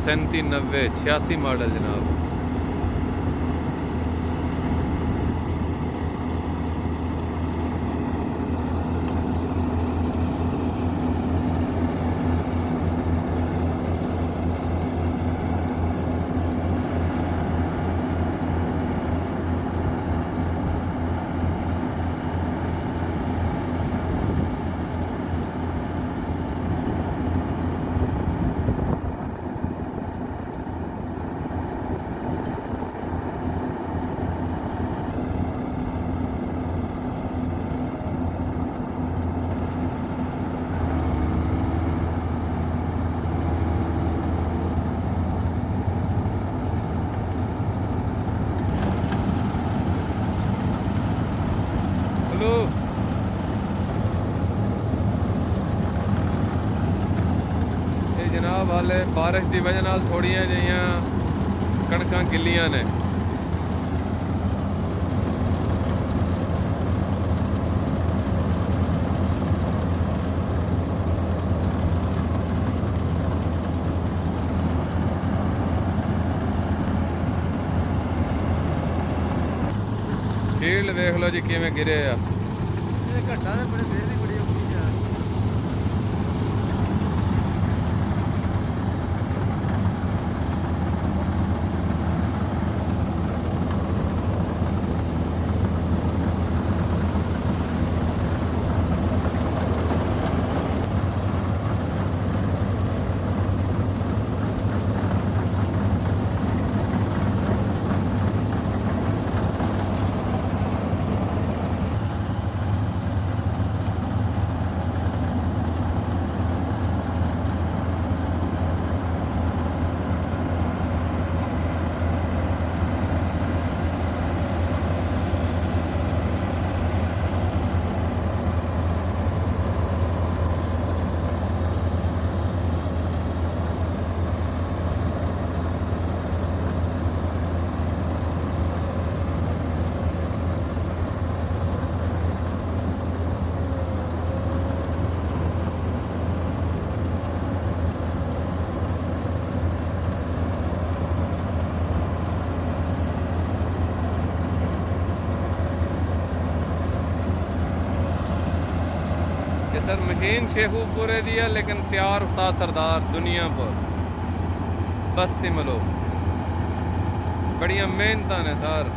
8790 model जनाब। ये जनाब हाले बारिश की वजह नाल थोड़ियां जिहियां कणकां गिल्लियां ने। फील्ड देख लो जी किवें गिरे आ। घंटा ने बड़े देर दी बड़ी औखी यार। सर मशीन शेखूपुरे दी है लेकिन तैयार उस्ताद सरदार दुनिया पर बस्ती मलो बड़िया मेहनत ने सर।